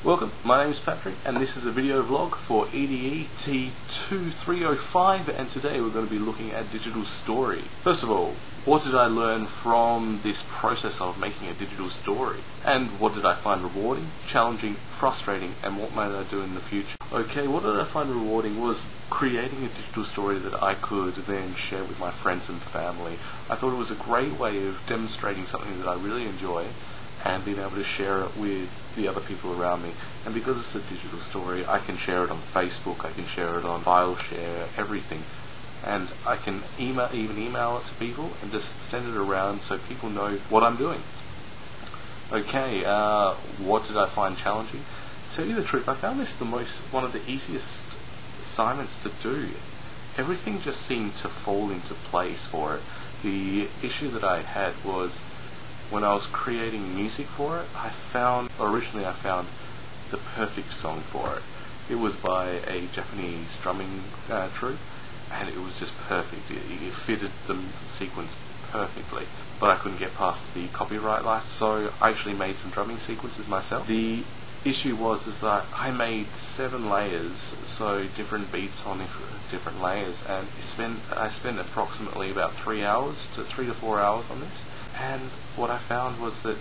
Welcome, my name is Patrick and this is a video vlog for EDE T2305, and today we're going to be looking at Digital Story. First of all, what did I learn from this process of making a digital story? And what did I find rewarding, challenging, frustrating, and what might I do in the future? Okay, what did I find rewarding was creating a digital story that I could then share with my friends and family. I thought it was a great way of demonstrating something that I really enjoy and being able to share it with the other people around me. And because it's a digital story, I can share it on Facebook, I can share it on FileShare, everything. And I can even email it to people and just send it around so people know what I'm doing. Okay, what did I find challenging? To tell you the truth, I found this one of the easiest assignments to do. Everything just seemed to fall into place for it. The issue that I had was when I was creating music for it, originally I found the perfect song for it. It was by a Japanese drumming troupe, and it was just perfect. It fitted the sequence perfectly, but I couldn't get past the copyright license, so I actually made some drumming sequences myself. The issue was that I made 7 layers, so different beats on different layers, and I spent approximately about 3 to 4 hours on this. And what I found was that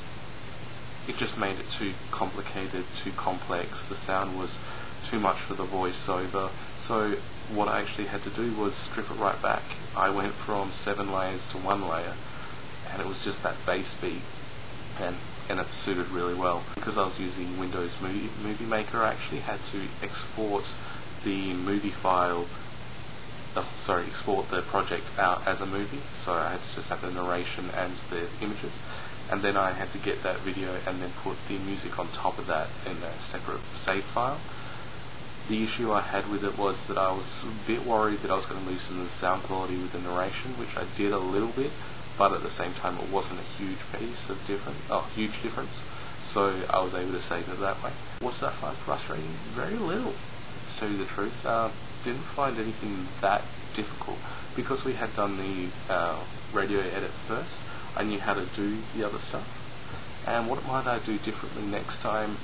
it just made it too complicated, too complex. The sound was too much for the voiceover. So what I actually had to do was strip it right back. I went from 7 layers to 1 layer, and it was just that bass beat, and it suited really well. Because I was using Windows Movie Maker, I actually had to export the export the project out as a movie, so I had to just have the narration and the images, and then I had to get that video and then put the music on top of that in a separate save file. The issue I had with it was that I was a bit worried that I was going to loosen the sound quality with the narration, which I did a little bit, but at the same time it wasn't a huge huge difference, so I was able to save it that way. What did I find frustrating? Very little, to tell you the truth. Didn't find anything that difficult. Because we had done the radio edit first, I knew how to do the other stuff. And what might I do differently next time?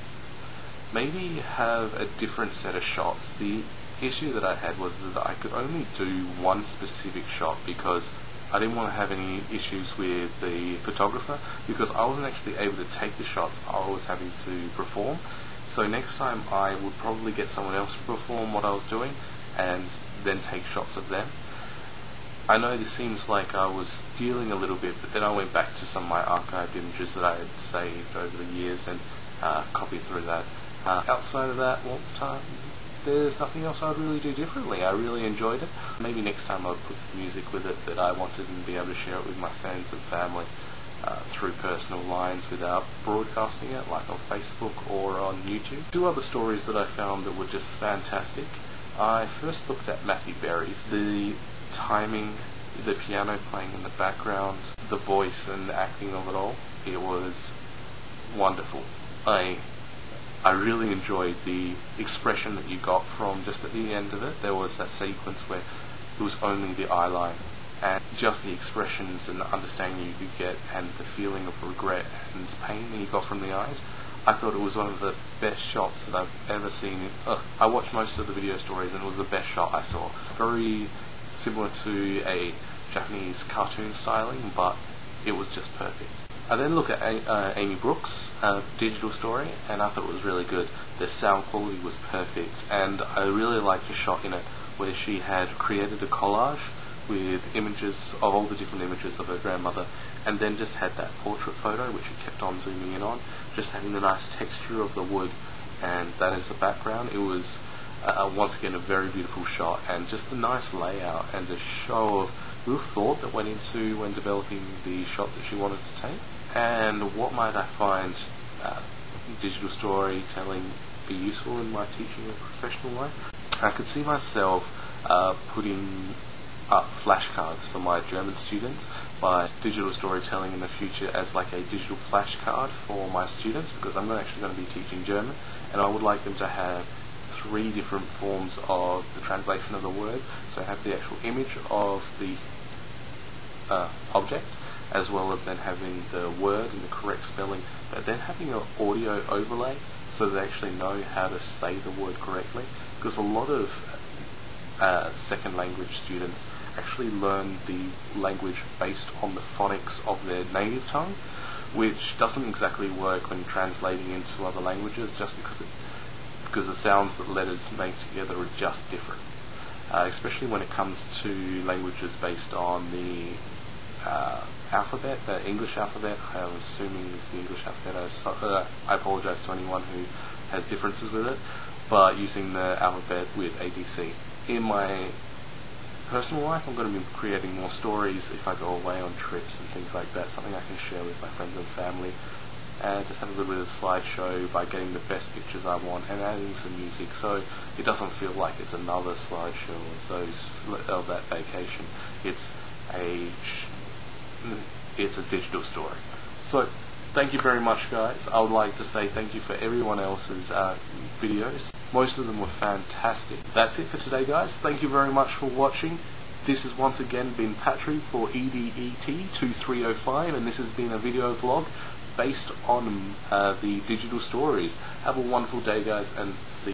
Maybe have a different set of shots. The issue that I had was that I could only do one specific shot because I didn't want to have any issues with the photographer, because I wasn't actually able to take the shots I was having to perform. So next time I would probably get someone else to perform what I was doing and then take shots of them. I know this seems like I was stealing a little bit, but then I went back to some of my archived images that I had saved over the years and copied through that. Outside of that, there's nothing else I'd really do differently. I really enjoyed it. Maybe next time I'd put some music with it that I wanted and be able to share it with my friends and family through personal lines without broadcasting it, like on Facebook or on YouTube. 2 other stories that I found that were just fantastic. I first looked at Matthew Berry's. The timing, the piano playing in the background, the voice and the acting of it all, it was wonderful. I really enjoyed the expression that you got from just at the end of it. There was that sequence where it was only the eye line, and just the expressions and the understanding you could get and the feeling of regret and pain that you got from the eyes. I thought it was one of the best shots that I've ever seen. I watched most of the video stories and it was the best shot I saw. Very similar to a Japanese cartoon styling, but it was just perfect. I then looked at Amy Brooks' digital story, and I thought it was really good. The sound quality was perfect, and I really liked a shot in it where she had created a collage with images of all the different images of her grandmother, and then just had that portrait photo which she kept on zooming in on, just having the nice texture of the wood, and that is the background. It was once again a very beautiful shot, and just a nice layout and a show of real thought that went into when developing the shot that she wanted to take. And what might I find digital storytelling be useful in my teaching and professional life? I could see myself putting up flashcards for my German students by digital storytelling in the future as like a digital flashcard for my students, because I'm actually going to be teaching German, and I would like them to have 3 different forms of the translation of the word. So have the actual image of the object, as well as then having the word and the correct spelling, but then having an audio overlay so they actually know how to say the word correctly, because a lot of second language students actually learn the language based on the phonics of their native tongue, which doesn't exactly work when translating into other languages, just because the sounds that letters make together are just different. Especially when it comes to languages based on the alphabet, the English alphabet. I'm assuming it's the English alphabet. I apologize to anyone who has differences with it, but using the alphabet with ABC. In my personal life, I'm going to be creating more stories if I go away on trips and things like that, something I can share with my friends and family, and just have a little bit of a slideshow by getting the best pictures I want and adding some music, so it doesn't feel like it's another slideshow of that vacation. It's a digital story. So thank you very much, guys. I would like to say thank you for everyone else's videos. Most of them were fantastic. That's it for today, guys. Thank you very much for watching. This has once again been Patrick for EDET2305, and this has been a video vlog based on the digital stories. Have a wonderful day, guys, and see you.